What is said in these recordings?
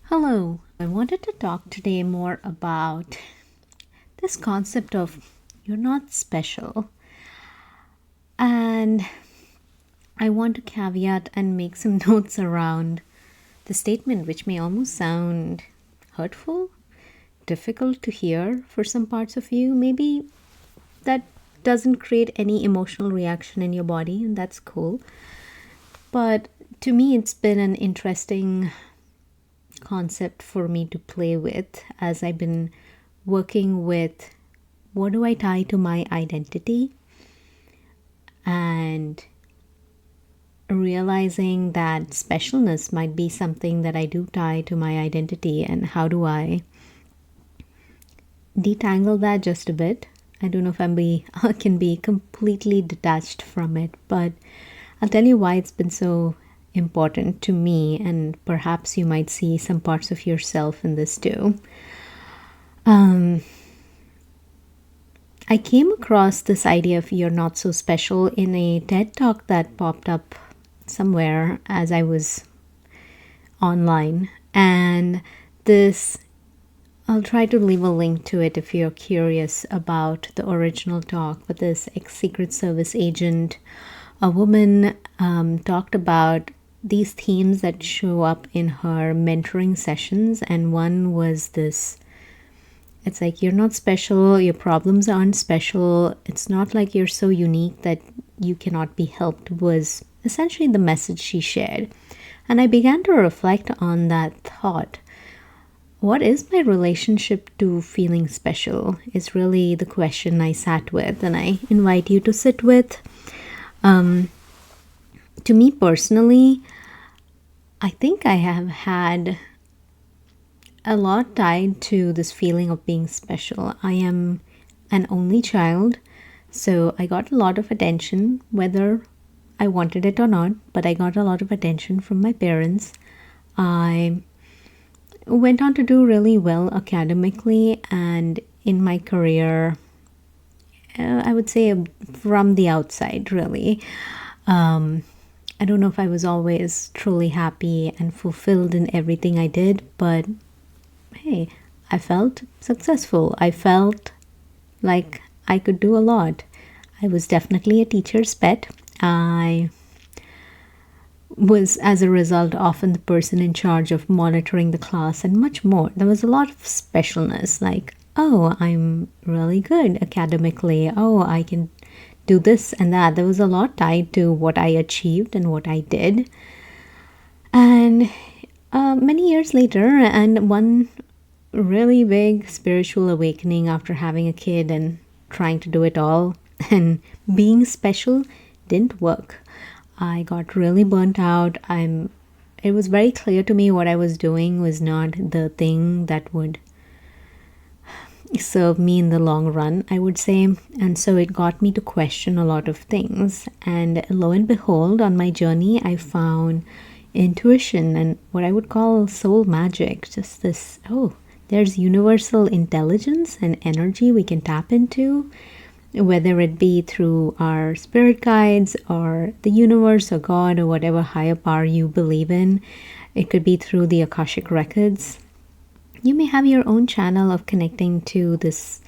Hello, I wanted to talk today more about this concept of you're not special. And I want to caveat and make some notes around the statement, which may almost sound hurtful, difficult to hear for some parts of you. Maybe that doesn't create any emotional reaction in your body, and that's cool. But to me, it's been an interesting concept for me to play with as I've been working with what do I tie to my identity and realizing that specialness might be something that I do tie to my identity, and how do I detangle that just a bit. I don't know if I can be completely detached from it, but I'll tell you why it's been so important to me, and perhaps you might see some parts of yourself in this too. I came across this idea of you're not so special in a TED talk that popped up somewhere as I was online. And this, I'll try to leave a link to it if you're curious about the original talk. But this ex Secret Service agent, a woman, talked about these themes that show up in her mentoring sessions. And one was this: it's like you're not special, your problems aren't special, it's not like you're so unique that you cannot be helped, was essentially the message she shared. And I began to reflect on that thought. What is my relationship to feeling special is really the question I sat with, and I invite you to sit with. To me personally, I think I have had a lot tied to this feeling of being special. I am an only child, so I got a lot of attention, whether I wanted it or not, but I got a lot of attention from my parents. I went on to do really well academically and in my career, I would say from the outside, really. I don't know if I was always truly happy and fulfilled in everything I did, but hey, I felt successful. I felt like I could do a lot. I was definitely a teacher's pet. I was, as a result, often the person in charge of monitoring the class and much more. There was a lot of specialness, like, oh, I'm really good academically. Oh, I can do this and that. There was a lot tied to what I achieved and what I did. And many years later, and one really big spiritual awakening after having a kid and trying to do it all and being special didn't work. I got really burnt out. It was very clear to me what I was doing was not the thing that would serve me in the long run, I would say. And so it got me to question a lot of things. And lo and behold, on my journey, I found intuition and what I would call soul magic. Just this, oh, there's universal intelligence and energy we can tap into, whether it be through our spirit guides or the universe or God or whatever higher power you believe in. It could be through the Akashic records. You may have your own channel of connecting to this,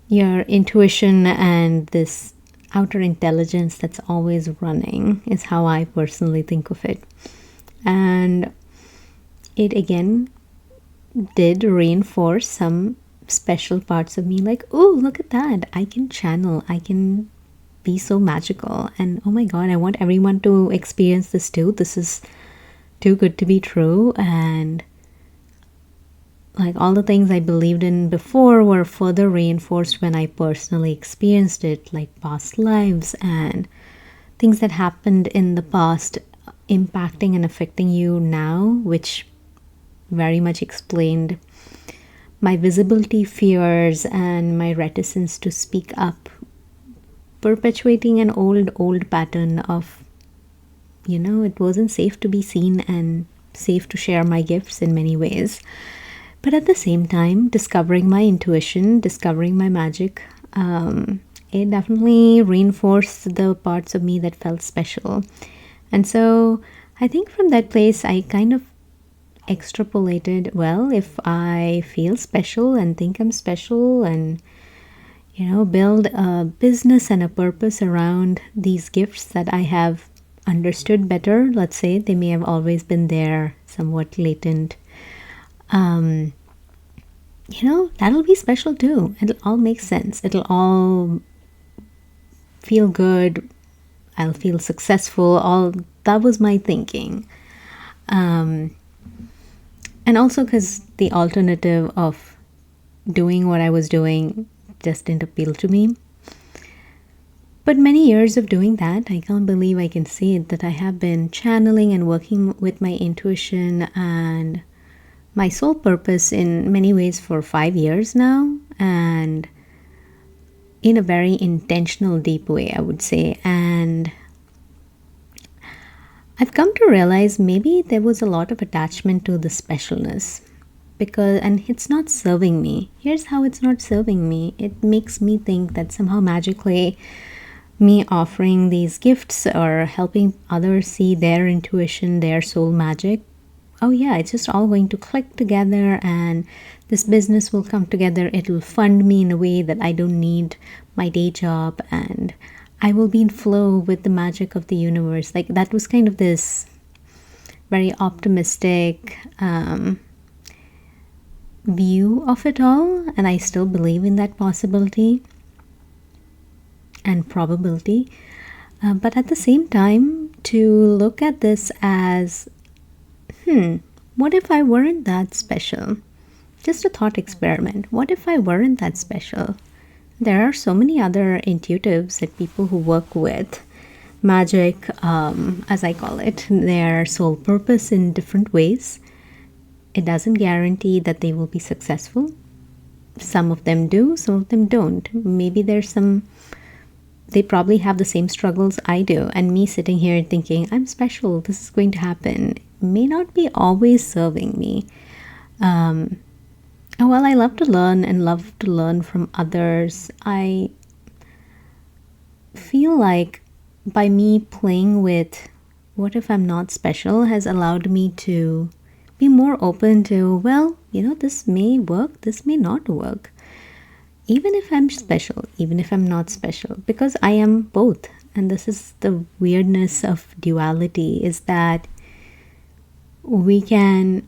your intuition, and this outer intelligence that's always running, is how I personally think of it. And it again did reinforce some special parts of me, like, oh, look at that, I can channel, I can be so magical, and oh my god, I want everyone to experience this too. This is too good to be true. And like all the things I believed in before were further reinforced when I personally experienced it, like past lives and things that happened in the past impacting and affecting you now, which very much explained my visibility fears and my reticence to speak up, perpetuating an old pattern of, it wasn't safe to be seen and safe to share my gifts in many ways. But at the same time, discovering my intuition, discovering my magic, it definitely reinforced the parts of me that felt special. And so I think from that place, I kind of extrapolated, well, if I feel special and think I'm special and, build a business and a purpose around these gifts that I have understood better, let's say they may have always been there, somewhat latent, that'll be special too. It'll all make sense. It'll all feel good. I'll feel successful. All that was my thinking. And also because the alternative of doing what I was doing just didn't appeal to me. But many years of doing that, I can't believe I can say it, that I have been channeling and working with my intuition and my soul purpose in many ways for 5 years now, and in a very intentional, deep way, I would say. And I've come to realize maybe there was a lot of attachment to the specialness, and it's not serving me. Here's how it's not serving me. It makes me think that somehow magically me offering these gifts or helping others see their intuition, their soul magic, oh yeah, it's just all going to click together and this business will come together. It will fund me in a way that I don't need my day job, and I will be in flow with the magic of the universe. Like, that was kind of this very optimistic view of it all, and I still believe in that possibility and probability. But at the same time, to look at this as, what if I weren't that special? Just a thought experiment. What if I weren't that special? There are so many other intuitives and people who work with magic, as I call it, their soul purpose in different ways. It doesn't guarantee that they will be successful. Some of them do, some of them don't. Maybe they probably have the same struggles I do, and me sitting here thinking, I'm special, this is going to happen, may not be always serving me. Well, I love to learn and love to learn from others. I feel like by me playing with what if I'm not special has allowed me to be more open to, well, this may work, this may not work. Even if I'm special, even if I'm not special, because I am both. And this is the weirdness of duality, is that we can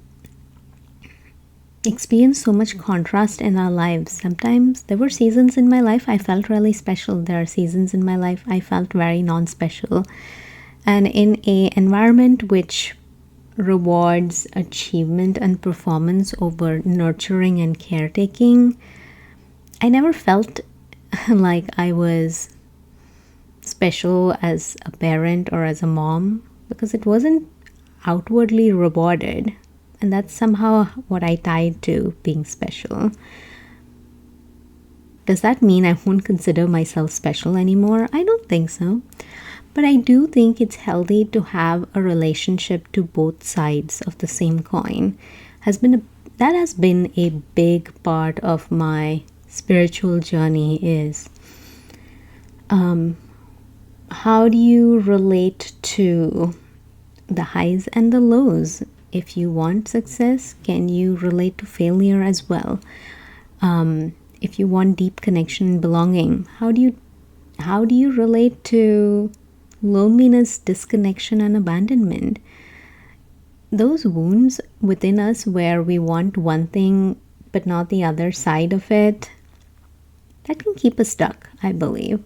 experience so much contrast in our lives. Sometimes there were seasons in my life I felt really special. There are seasons in my life I felt very non-special. And in an environment which rewards achievement and performance over nurturing and caretaking, I never felt like I was special as a parent or as a mom, because it wasn't outwardly rewarded. And that's somehow what I tied to being special. Does that mean I won't consider myself special anymore? I don't think so. But I do think it's healthy to have a relationship to both sides of the same coin. That has been a big part of my spiritual journey, is how do you relate to the highs and the lows? If you want success, can you relate to failure as well? If you want deep connection and belonging, how do you relate to loneliness, disconnection, and abandonment? Those wounds within us where we want one thing but not the other side of it, that can keep us stuck, I believe.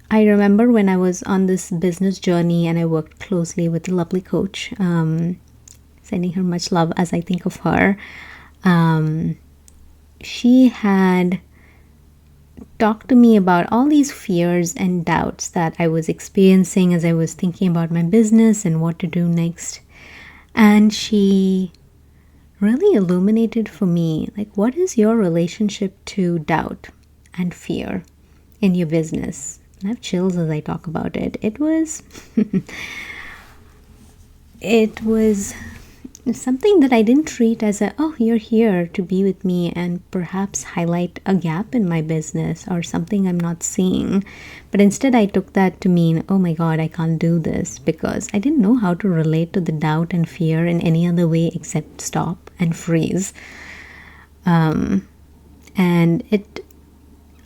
I remember when I was on this business journey and I worked closely with a lovely coach, sending her much love as I think of her. She had talked to me about all these fears and doubts that I was experiencing as I was thinking about my business and what to do next. And she really illuminated for me, like, what is your relationship to doubt and fear in your business? I have chills as I talk about it. It was something that I didn't treat as a, oh, you're here to be with me and perhaps highlight a gap in my business or something I'm not seeing. But instead, I took that to mean, oh my God, I can't do this, because I didn't know how to relate to the doubt and fear in any other way except stop and freeze. And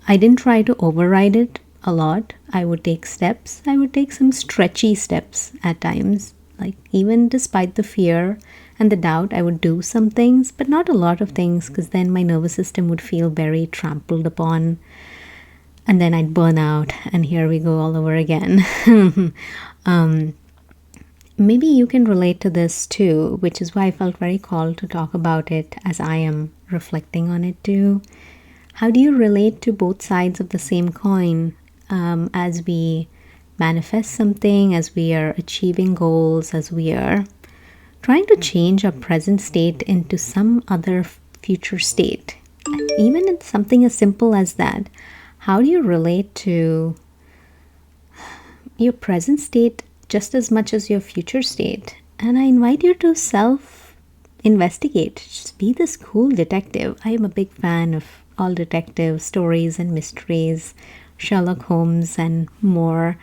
I didn't try to override it a lot. I would take steps. I would take some stretchy steps at times. Like, even despite the fear and the doubt, I would do some things, but not a lot of things, because then my nervous system would feel very trampled upon. And then I'd burn out, and here we go all over again. Maybe you can relate to this too, which is why I felt very called to talk about it as I am reflecting on it too. How do you relate to both sides of the same coin as we manifest something, as we are achieving goals, as we are trying to change our present state into some other future state? Even in something as simple as that, how do you relate to your present state just as much as your future state? And I invite you to self-investigate. Just be this cool detective. I am a big fan of all detective stories and mysteries, Sherlock Holmes and more.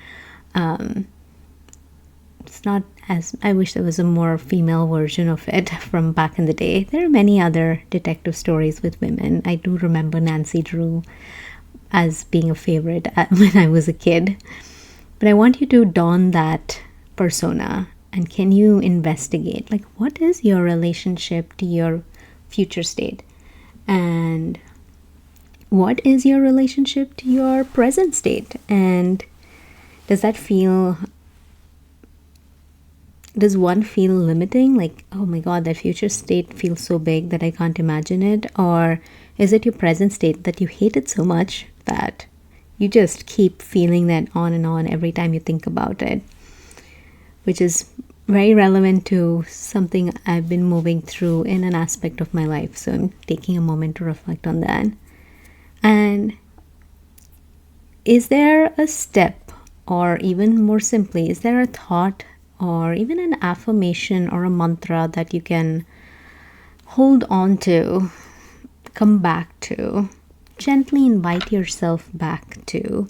It's not as, I wish there was a more female version of it from back in the day. There are many other detective stories with women. I do remember Nancy Drew as being a favorite when I was a kid. But I want you to don that persona, and can you investigate, like, what is your relationship to your future state? And what is your relationship to your present state? And does one feel limiting? Like, oh my God, that future state feels so big that I can't imagine it? Or is it your present state that you hate it so much that you just keep feeling that on and on every time you think about it? Which is very relevant to something I've been moving through in an aspect of my life. So I'm taking a moment to reflect on that. And is there a step, or even more simply, is there a thought or even an affirmation or a mantra that you can hold on to, come back to, gently invite yourself back to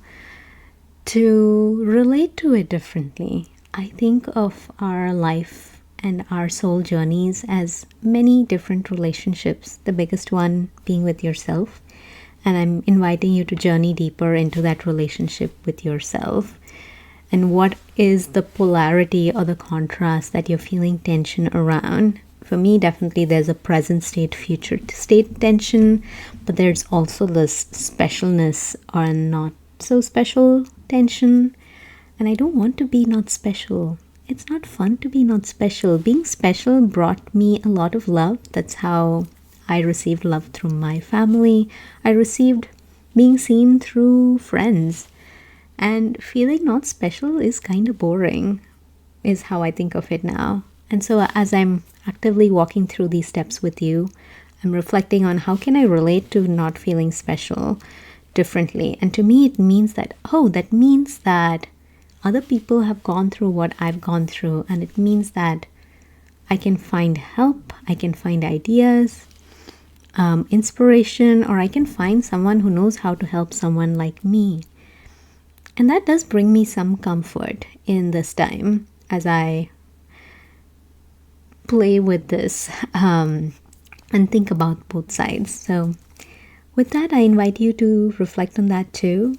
relate to it differently? I think of our life and our soul journeys as many different relationships, the biggest one being with yourself. And I'm inviting you to journey deeper into that relationship with yourself. And what is the polarity or the contrast that you're feeling tension around? For me, definitely there's a present state, future state tension, but there's also this specialness or not so special tension. And I don't want to be not special. It's not fun to be not special. Being special brought me a lot of love. That's how I received love through my family. I received being seen through friends. And feeling not special is kind of boring, is how I think of it now. And so as I'm actively walking through these steps with you, I'm reflecting on how can I relate to not feeling special differently. And to me, it means that, that means that other people have gone through what I've gone through. And it means that I can find help, I can find ideas, inspiration, or I can find someone who knows how to help someone like me. And that does bring me some comfort in this time as I play with this and think about both sides. So with that, I invite you to reflect on that too.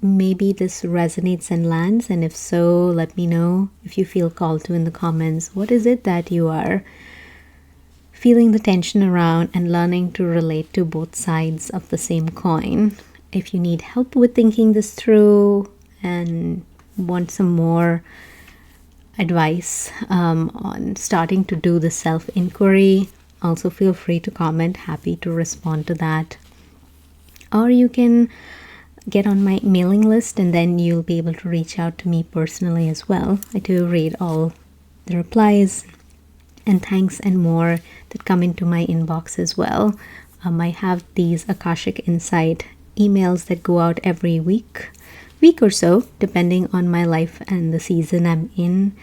Maybe this resonates and lands, and if so, let me know if you feel called to in the comments. What is it that you are feeling the tension around and learning to relate to both sides of the same coin? If you need help with thinking this through and want some more advice on starting to do the self-inquiry, also feel free to comment. Happy to respond to that. Or you can get on my mailing list, and then you'll be able to reach out to me personally as well. I do read all the replies and thanks and more that come into my inbox as well. I have these Akashic Insight emails that go out every week or so, depending on my life and the season I'm in.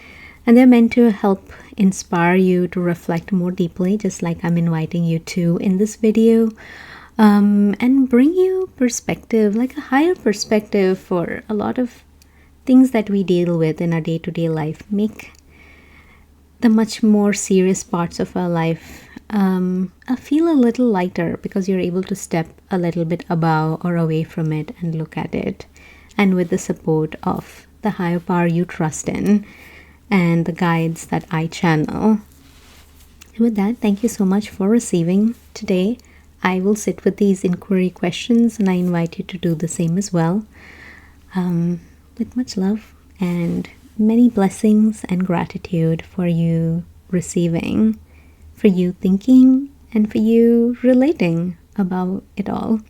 And they're meant to help inspire you to reflect more deeply, just like I'm inviting you to in this video, and bring you perspective, like a higher perspective for a lot of things that we deal with in our day-to-day life. Make the much more serious parts of our life feel a little lighter, because you're able to step a little bit above or away from it and look at it, and with the support of the higher power you trust in and the guides that I channel. With that, thank you so much for receiving today. I will sit with these inquiry questions, and I invite you to do the same as well. With much love and many blessings and gratitude for you receiving, for you thinking, and for you relating about it all.